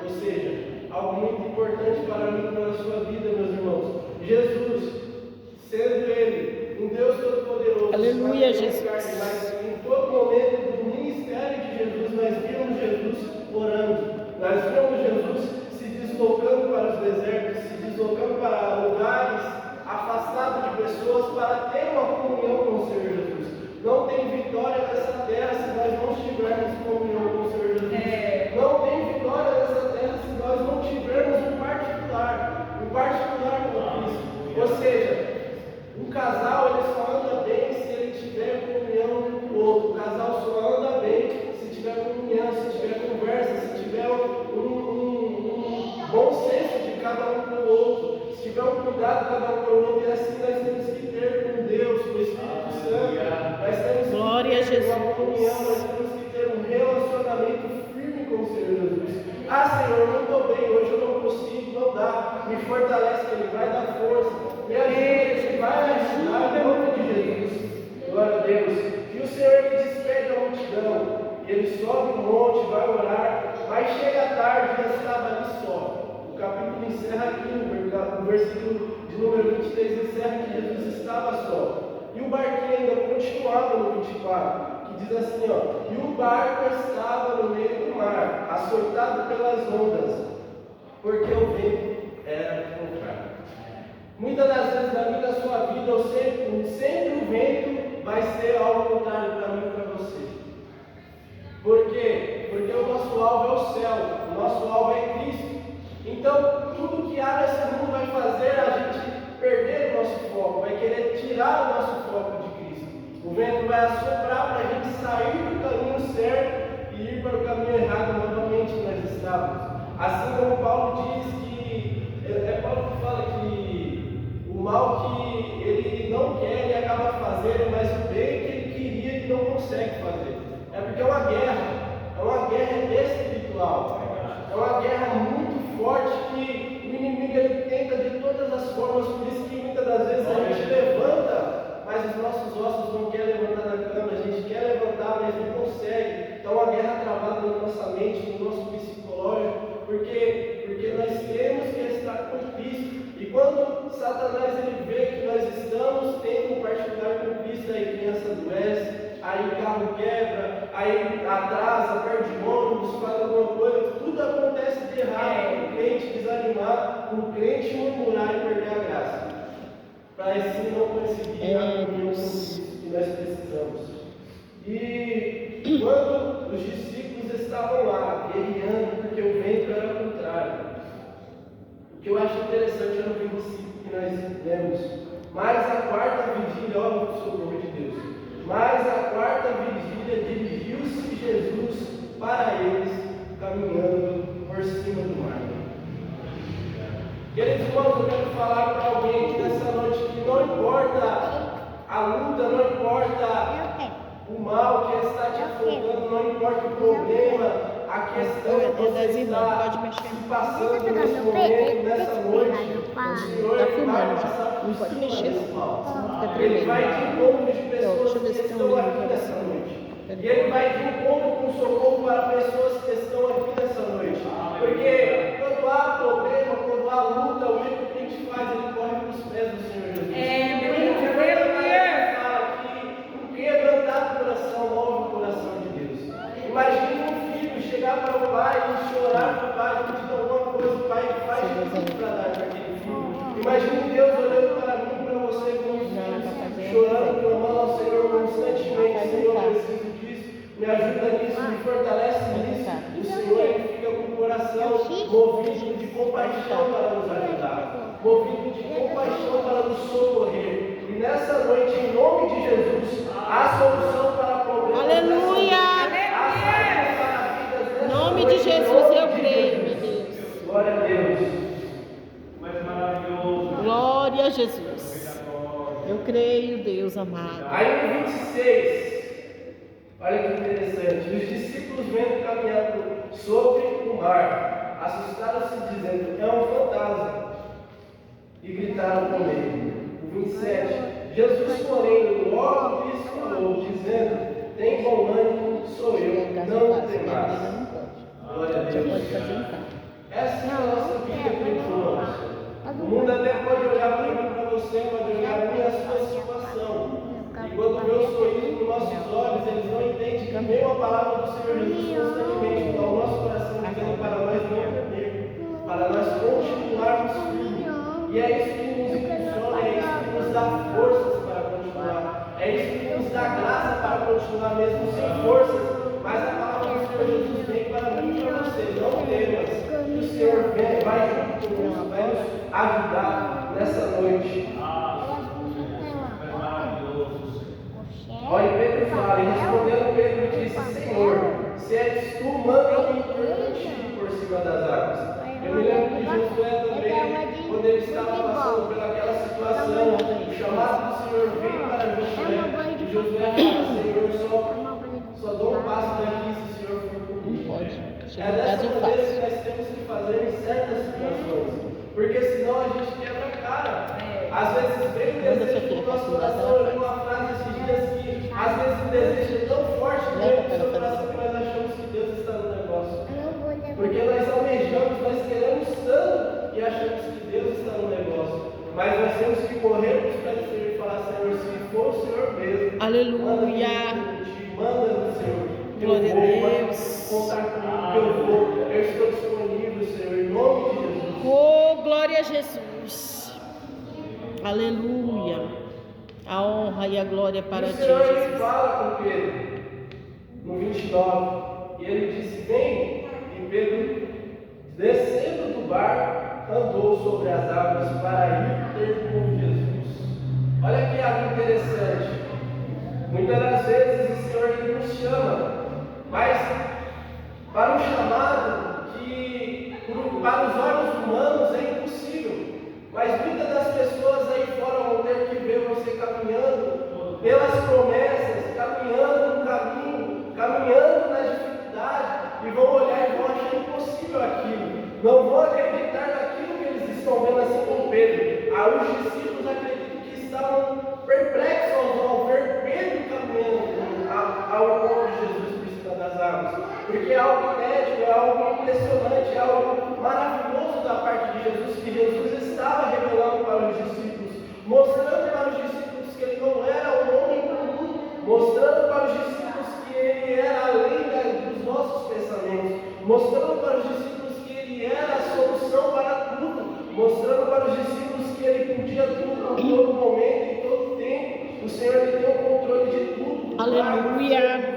Ou seja, algo muito importante para mim e para a sua vida, meus irmãos. Jesus, sendo Ele um Deus Todo-Poderoso, Aleluia, Jesus. Mas em todo momento do ministério de Jesus, nós vimos Jesus orando. Nós vimos Jesus se deslocando para os desertos, se deslocando para lugares afastados de pessoas para ter uma comunhão com o Senhor Jesus. Não tem vitória nessa terra se nós não tivermos comunhão com o Senhor Jesus. Não tem vitória nessa terra se nós não tivermos um particular com Cristo. Ou seja, um casal ele só anda bem se ele tiver comunhão com o outro. O casal só anda bem se tiver comunhão, se tiver conversa, se tiver um bom senso de cada um com o outro, se tiver um cuidado cada um com o outro. E assim nós temos que ter com Deus, com o Espírito Santo. Nós temos Glória que ter a uma comunhão, nós temos que ter um relacionamento firme com o Senhor Jesus. Senhor, eu não estou bem hoje, eu não consigo, não dá. Me fortalece, que Ele vai dar força. Me ajuda, Ele vai ajudar em nome de Jesus. Glória a Deus. E o Senhor ele despede a multidão. E ele sobe o monte, vai orar. Mas chega à tarde e estava ali só. O capítulo encerra aqui, o versículo de número 23 encerra que Jesus estava só. E o barquinho ainda continuava no 24. Diz assim, ó, e o barco estava no meio do mar, açoitado pelas ondas, porque o vento era contrário. Muitas das vezes na minha sua vida, sempre o vento vai ser algo contrário para mim e para você. Por quê? Porque o nosso alvo é o céu, o nosso alvo é Cristo. Então, tudo que há nesse mundo vai fazer a gente perder o nosso foco, vai querer tirar o nosso foco de Cristo. O vento vai assoprar para a gente sair do caminho certo e ir para o caminho errado novamente que nós estávamos. Assim como Paulo diz que, Paulo que fala que o mal que ele não quer, ele acaba fazendo, mas o bem que ele queria, ele não consegue fazer. É porque é uma guerra espiritual, é uma guerra muito forte que o inimigo ele tenta de todas as formas, por isso que muitas das vezes a gente levanta, mas os nossos ossos não querem levantar da cama, a gente quer levantar, mas não consegue. Então a guerra travada na nossa mente, no nosso psicológico, porque nós temos que estar com Cristo. E quando Satanás ele vê que nós estamos tendo um particular com Cristo, aí a criança adoece, aí o carro quebra, aí atrasa, perde ônibus, faz alguma coisa, tudo acontece de errado para o crente desanimar, para o crente murmurar e perder a graça. Para assim não conseguir a comunhão com Cristo que nós precisamos. E quando os discípulos estavam lá, guerreando, porque o vento era contrário, o que eu acho interessante é no versículo que nós lemos, mas a quarta vigília, olha o socorro de Deus, mas a quarta vigília dirigiu-se Jesus para eles, caminhando por cima do mar. Queridos irmãos, eu quero falar para alguém nessa noite que não importa a luta, não importa o mal que está te afrontando, não importa o problema, a questão que você está se passando nesse momento, nessa noite, o Senhor vai passar por cima desse mal. Ele vai de encontro de pessoas que estão aqui nessa noite. E Ele vai de encontro com socorro para pessoas que estão aqui nessa noite. Porque quando há problema, quando há luta, o único que a gente faz, ele corre para os pés do Senhor Jesus. Quebrantar o coração, move o coração de Deus. Imagine um filho chegar para o pai e chorar para o pai, pedir alguma coisa, o pai faz tudo para dar para aquele filho. Imagine Deus olhando para mim, para você, como filho, chorando, clamando ao Senhor constantemente: Senhor, eu preciso disso, me ajuda nisso, me fortalece nisso. O Senhor ele fica com o coração movido de compaixão para nos ajudar, movido de compaixão para nos socorrer. E nessa noite, em nome de Jesus, há solução para problemas. Aleluia! Em nome de Jesus, eu creio, meu Deus. Glória a Deus. Mais maravilhoso. Glória a Jesus. Eu creio, Deus amado. Aí no 26, olha que interessante. Os discípulos vendo caminhando sobre o mar, assustaram-se dizendo: é um fantasma. E gritaram com ele. 27. Jesus, porém, logo lhes falou, dizendo: tem bom ânimo, sou eu, não temais. Glória a Deus. Essa é a nossa vida, queridos irmãos. O mundo até pode olhar para mim, para você, pode olhar para mim a sua situação. E quando vê o sorriso nos nossos olhos, eles não entendem que veio a palavra do Senhor Jesus constantemente ao nosso coração, dizendo para nós não perder, para nós continuarmos firmes. E é isso que nos impulsiona, é isso que nos dá forças para continuar. É isso que nos dá graça para continuar mesmo sem forças. Mas a palavra do Senhor Jesus vem para mim e para você. Não temas, que o Senhor vem, vai junto conosco, vai nos ajudar nessa noite. Olha, Pedro fala, e respondendo Pedro disse: Senhor, se és tu, manda-me ir por cima das águas. Eu me lembro de Josué também, quando ele estava passando pelaquela situação, o chamado do Senhor veio para Josué, e Josué fala: Senhor, só dou um passo daqui se o Senhor for comigo. É dessa maneira que nós temos que fazer em certas situações, porque senão a gente quebra a cara. Às vezes vem o desejo do nosso coração. Eu li uma frase esses dias que às vezes o desejo é tão forte dentro do seu coração que nós achamos que Deus está no negócio. Porque nós almejamos, nós queremos tanto e achamos que Deus está no negócio. Mas nós temos que correr para os pés do Senhor e falar: Senhor, se for o Senhor mesmo, aleluia, manda-me, Senhor. Glória a Deus. Contar comigo que eu vou. Eu estou disponível, Senhor, em nome de Jesus. Oh, glória a Jesus. Aleluia. A honra e a glória para ti, Jesus. O Senhor ele fala com Pedro no 29, e ele disse: vem. E Pedro, descendo do barco, andou sobre as águas para ir ter com Jesus. Olha que algo interessante. Muitas das vezes o Senhor ele nos chama, mas para um chamado que para os olhos humanos é impossível. Mas muitas das pessoas aí fora vão ter que ver você caminhando pelas promessas, caminhando no caminho, caminhando na dificuldade, e vão olhar e vão achar impossível aquilo. Não vão acreditar naquilo que eles estão vendo, assim como Pedro. Os discípulos acreditam que estavam perplexos ao ver Pedro caminhando ao encontro de Jesus por cima das águas. Porque é algo inédito, é algo impressionante, é algo maravilhoso da parte de Jesus, que Jesus estava revelando para os discípulos, mostrando para os discípulos que ele não era um homem comum, mostrando para os discípulos que ele era além dos nossos pensamentos, mostrando para os discípulos que ele era a solução para tudo, mostrando para os discípulos que ele podia tudo em todo momento, em todo tempo. O Senhor ele tem o controle de tudo. Aleluia.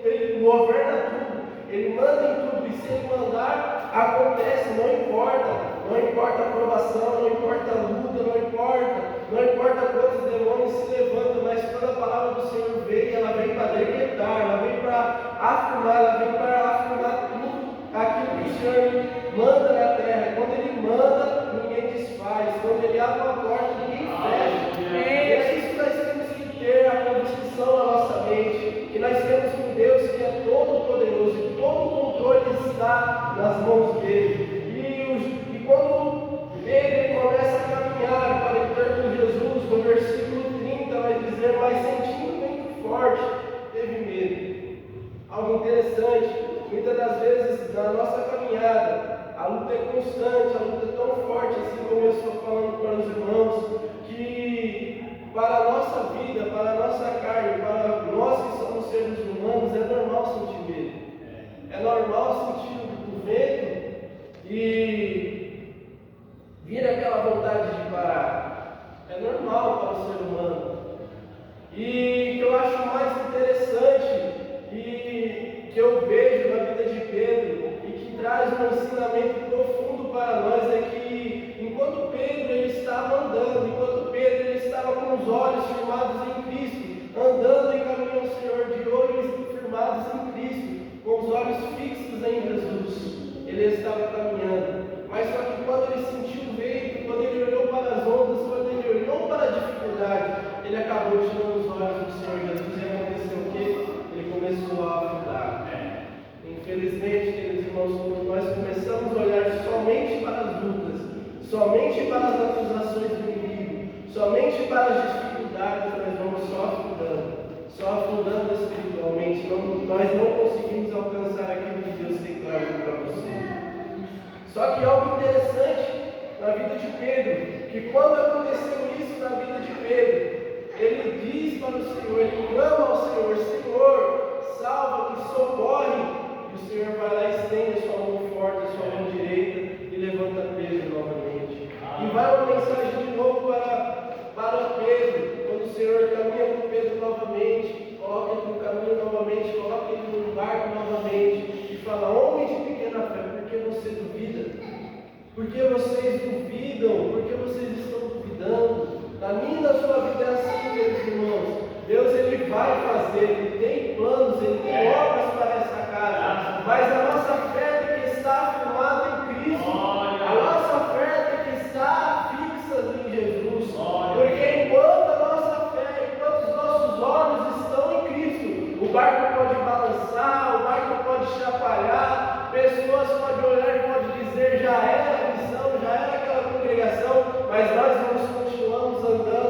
Ele governa tudo, ele manda em tudo, e se ele mandar, acontece, não importa a provação, não importa a luta, não importa quantos demônios se levantam, mas quando a palavra do Senhor vem, ela vem para decretar, ela vem para afirmar, ela vem para afirmar tudo aquilo que o Senhor manda na terra. Quando ele manda, ninguém desfaz, quando ele abre uma porta, ninguém fecha. E é isso que nós temos que ter a convicção na nossa mente, que nós temos um Deus que é todo poderoso e todo o controle está nas mãos dele. E quando ele começa a caminhar para ir ter com Jesus, no versículo 30 vai dizer: mas sentindo muito forte, teve medo. Algo interessante, muitas das vezes na nossa caminhada, a luta é constante, a luta é tão forte, assim como eu estou falando para os irmãos, que para a nossa vida, para a nossa carne, para nós que somos seres humanos, é normal sentir medo. É normal sentir o vento e vir aquela vontade de parar. É normal para o ser humano. E o que eu acho mais interessante e que eu vejo na vida de Pedro e que traz um ensinamento profundo para nós é que enquanto Pedro ele estava andando, enquanto Pedro ele estava com os olhos firmados em Cristo, andando em caminho ao Senhor, de olhos firmados em Cristo, com os olhos fixos em Jesus, ele estava caminhando. Mas só que quando ele sentiu o vento, quando ele olhou para as ondas, quando ele olhou para a dificuldade, ele acabou tirando os olhos do Senhor Jesus. E aconteceu o quê? Ele começou a afundar. Infelizmente, queridos irmãos, quando nós começamos a olhar somente para as lutas, somente para as acusações do inimigo, somente para as dificuldades, nós vamos só afundando espiritualmente. Nós não conseguimos alcançar aquilo que Deus tem trazido para você. Só que algo interessante na vida de Pedro, que quando aconteceu isso na vida de Pedro, ele diz para o Senhor, ele clama ao Senhor: Senhor, salva-me, socorre. E o Senhor vai lá e estende a sua mão forte, a sua mão direita e levanta Pedro novamente. E vai uma mensagem de novo para Pedro, quando o Senhor caminha com Pedro novamente, coloca ele no caminho novamente, coloca ele no barco novamente e fala: homem de pequena fé, por que você duvida? Por que vocês duvidam? Por que vocês estão duvidando? Na minha e na sua vida é assim, meus irmãos. Deus, Ele vai fazer, Ele tem planos, Ele tem obras para essa casa, mas a nossa fé tem que estar firmada em Cristo, a nossa fé tem que estar fixa em Jesus, porque enquanto a nossa fé, enquanto os nossos olhos estão em Cristo, o barco pode balançar, o barco pode chacoalhar, pessoas podem olhar e podem dizer: já era a missão, já era aquela congregação, mas nós continuamos andando.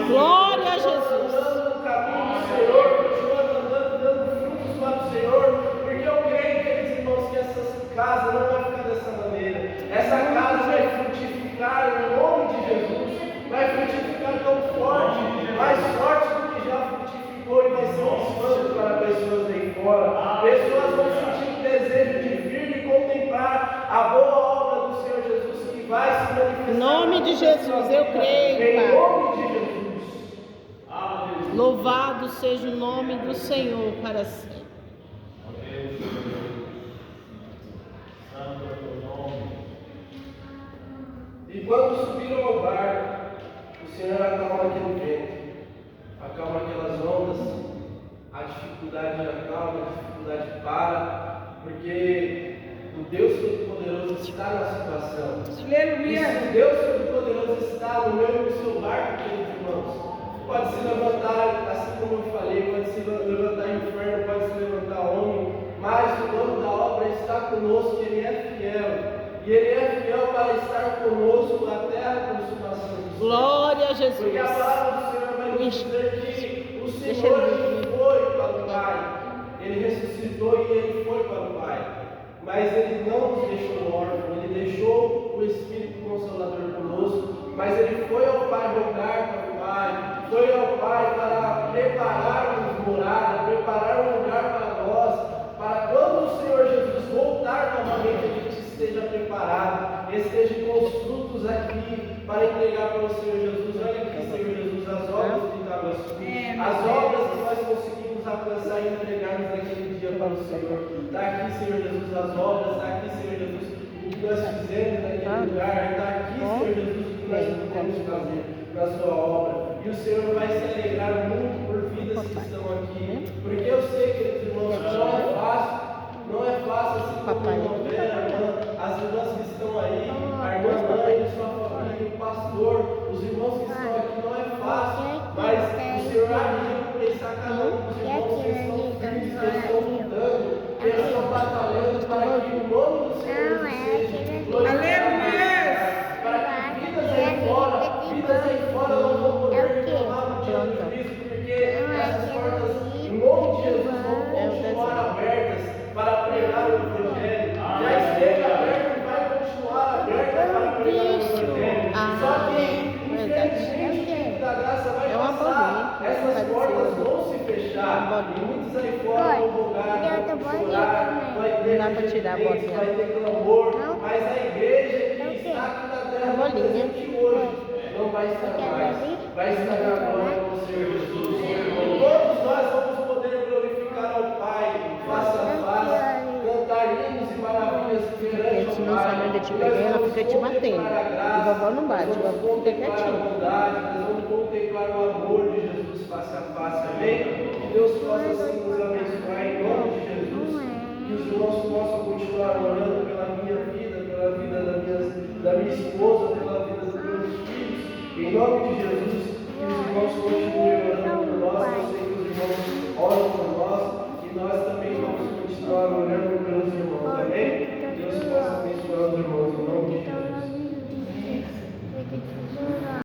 Glória a Jesus. Andando no caminho do Senhor, continuando andando, dando frutos para o Senhor, porque eu creio, queridos irmãos, que essa casa não vai ficar dessa maneira. Essa casa vai frutificar em nome de Jesus, vai frutificar tão forte, mais forte do que já frutificou, e vai ser um espanto para pessoas aí fora. Pessoas vão sentir o desejo de vir e contemplar a boa obra do Senhor Jesus, que vai se manifestar. Em nome de Jesus, eu creio, em Pai. nome de Jesus. Louvado seja o nome do Senhor para sempre. E quando subiram ao barco, o Senhor acalma aquele vento, acalma aquelas ondas, a dificuldade acalma, a dificuldade para, porque o Deus Todo-Poderoso está na situação. E se o Deus Todo-Poderoso está no meu e no seu barco, queridos irmãos, pode se levantar, assim como eu falei, pode se levantar inferno, pode se levantar homem, mas o dono da obra está conosco, Ele é fiel. E Ele é fiel para estar conosco até a consumação do Senhor. Glória a Jesus. Porque a palavra do Senhor vai nos dizer que o Senhor foi para o Pai. Ele ressuscitou e Ele foi para o Pai. Mas Ele não nos deixou órfãos, Ele deixou o Espírito Consolador conosco. Mas Ele foi ao Pai rogar para o Pai, foi ao Pai para preparar-nos morada, preparar um lugar para nós, para quando o Senhor Jesus voltar novamente, a gente esteja preparado, esteja com os frutos aqui para entregar para o Senhor Jesus. Olha aqui, Senhor Jesus, as obras que estavam as obras que nós conseguimos alcançar e entregarmos naquele dia para o Senhor. Está aqui, Senhor Jesus, as obras, está aqui, Senhor Jesus, o que nós fizemos naquele lugar, está aqui, Senhor Jesus, o que nós podemos fazer na sua obra. E o Senhor vai se alegrar muito por vidas que estão aqui, porque eu sei, queridos irmãos, não é fácil assim como a irmã Vera, as irmãs que estão aí, a irmã mãe, sua família, o pastor, os irmãos que estão aqui, não é fácil, mas o Senhor ajuda a pensar cada um dos irmãos que estão firmes, que estão lutando, que estão batalhando para que o nome do Senhor seja glorificado, para que vidas aí fora não vão poder reclamar no dia do juízo, porque essas portas, em nome de Jesus, vão continuar abertas para pregar o Evangelho. Já esteve aberta e vai continuar aberta para pregar o Evangelho. Só que, infelizmente, o tempo da graça vai passar, essas portas vão se fechar, e muitos aí fora vão rogar, vão chorar, vai ter resistência, vai ter clamor, mas a igreja que está aqui na terra presente hoje não vai estar mais, vai estar agora com o Senhor Jesus. Todos nós vamos poder glorificar ao Pai face a face, cantar hinos e maravilhas perante o Pai. Ela fica te batendo. E vovó não bate, vovó fica quietinho. Nós vamos contemplar o amor de Jesus face a face, amém? Que Deus possa assim nos abençoar em nome de Jesus. Que os irmãos possam continuar orando pela minha vida, pela vida da minha esposa, pela vida dos meus filhos. Em nome de Jesus, que os irmãos continuem orando por nós. Eu sei que os irmãos oram por nós e nós também vamos continuar orando pelos irmãos, amém?